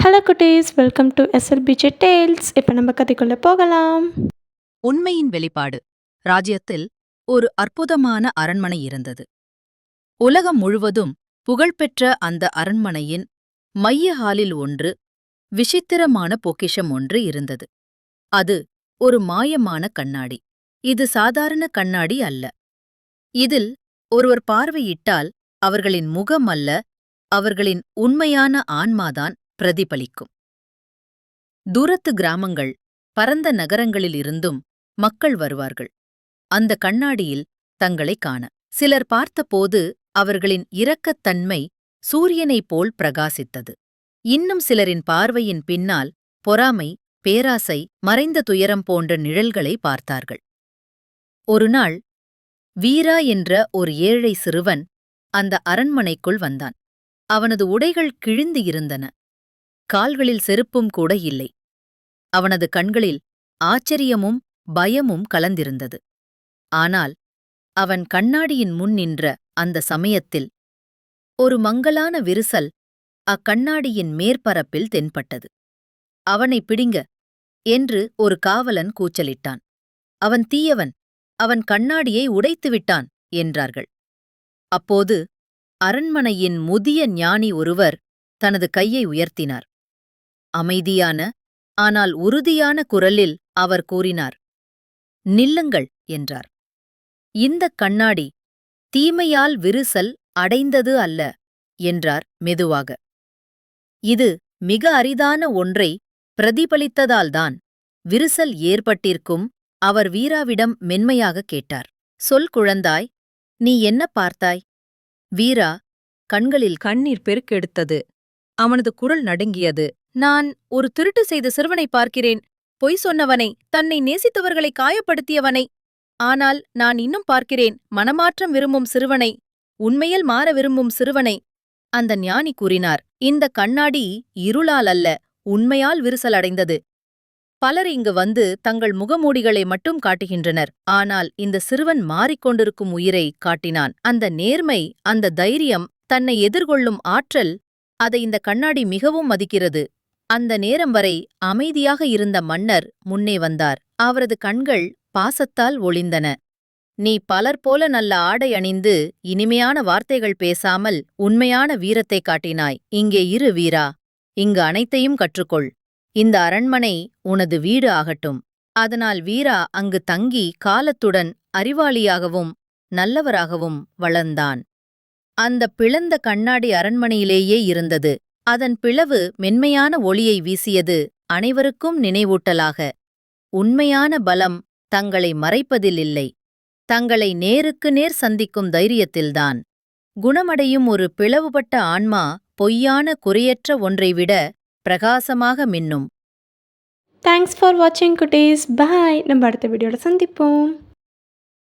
Hello குட்டீஸ், welcome to SLBJ tales. இப்போ நம்ம கதைக்குள்ள போகலாம். உண்மையின் வெளிப்பாடு. ராஜ்யத்தில் ஒரு அற்புதமான அரண்மனை இருந்தது. உலகம் முழுவதும் புகழ்பெற்ற அந்த அரண்மனையின் மைய ஹாலில் ஒன்று விசித்திரமான பொக்கிஷம் ஒன்று இருந்தது. அது ஒரு மாயமான கண்ணாடி. இது சாதாரண கண்ணாடி அல்ல. இதில் ஒருவர் பார்வையிட்டால் அவர்களின் முகம் அல்ல, அவர்களின் உண்மையான ஆன்மாதான் பிரதிபலிக்கும். தூரத்து கிராமங்கள், பரந்த நகரங்களிலிருந்தும் மக்கள் வருவார்கள் அந்த கண்ணாடியில் தங்களைக் காண. சிலர் பார்த்தபோது அவர்களின் இரக்கத்தன்மை சூரியனைப் போல் பிரகாசித்தது. இன்னும் சிலரின் பார்வையின் பின்னால் பொறாமை, பேராசை, மறைந்த துயரம் போன்ற நிழல்களை பார்த்தார்கள். ஒருநாள் வீரா என்ற ஒரு ஏழை சிறுவன் அந்த அரண்மனைக்குள் வந்தான். அவனது உடைகள் கிழிந்து இருந்தன. கால்களில் செருப்பும் கூட இல்லை. அவனது கண்களில் ஆச்சரியமும் பயமும் கலந்திருந்தது. ஆனால் அவன் கண்ணாடியின் முன் நின்ற அந்த சமயத்தில் ஒரு மங்கலான விரிசல் அக்கண்ணாடியின் மேற்பரப்பில் தென்பட்டது. அவனை பிடிங்க என்று ஒரு காவலன் கூச்சலிட்டான். அவன் தீயவன், அவன் கண்ணாடியை உடைத்துவிட்டான் என்றார்கள். அப்போது அரண்மனையின் முதிய ஞானி ஒருவர் தனது கையை உயர்த்தினார். அமைதியான ஆனால் உறுதியான குரலில் அவர் கூறினார், நில்லுங்கள் என்றார். இந்தக் கண்ணாடி தீமையால் விரிசல் அடைந்தது அல்ல என்றார் மெதுவாக. இது மிக அரிதான ஒன்றை பிரதிபலித்ததால்தான் விரிசல் ஏற்பட்டிருக்கும். அவர் வீராவிடம் மென்மையாக கேட்டார். சொல் குழந்தாய், நீ என்ன பார்த்தாய்? வீரா கண்களில் கண்ணீர் பெருக்கெடுத்தது. அவனது குரல் நடுங்கியது. நான் ஒரு திருட்டு செய்த சிறுவனை பார்க்கிறேன். பொய் சொன்னவனை, தன்னை நேசித்தவர்களை காயப்படுத்தியவனை. ஆனால் நான் இன்னும் பார்க்கிறேன் மனமாற்றம் விரும்பும் சிறுவனை, உண்மையில் மாற விரும்பும் சிறுவனை. அந்த ஞானி கூறினார், இந்த கண்ணாடி இருளால் அல்ல, உண்மையால் விரிசல் அடைந்தது. பலர் இங்கு வந்து தங்கள் முகமூடிகளை மட்டும் காட்டுகின்றனர். ஆனால் இந்த சிறுவன் மாறிக்கொண்டிருக்கும் உயிரை காட்டினான். அந்த நேர்மை, அந்த தைரியம், தன்னை எதிர்கொள்ளும் ஆற்றல், அதை இந்த கண்ணாடி மிகவும் மதிக்கிறது. அந்த நேரம் வரை அமைதியாக இருந்த மன்னர் முன்னே வந்தார். அவரது கண்கள் பாசத்தால் ஒளிந்தன. நீ பலர் போல நல்ல ஆடை அணிந்து இனிமையான வார்த்தைகள் பேசாமல் உண்மையான வீரத்தை காட்டினாய். இங்கே இரு வீரா, இங்கு அனைத்தையும் கற்றுக்கொள். இந்த அரண்மனை உனது வீடு ஆகட்டும். அதனால் வீரா அங்கு தங்கி காலத்துடன் அறிவாளியாகவும் நல்லவராகவும் வளர்ந்தான். அந்த பிளந்த கண்ணாடி அரண்மனையிலேயே இருந்தது. அதன் பிளவு மென்மையான ஒளியை வீசியது, அனைவருக்கும் நினைவூட்டலாக. உண்மையான பலம் தங்களை மறைப்பதில் இல்லை, தங்களை நேருக்கு நேர் சந்திக்கும் தைரியத்தில்தான். குணமடையும் ஒரு பிளவுபட்ட ஆன்மா பொய்யான குறையற்ற ஒன்றை விட பிரகாசமாக மின்னும். தேங்க்ஸ் ஃபார் வாட்சிங் குட்டீஸ். பாய். நம்ம அடுத்த வீடியோவில் சந்திப்போம்.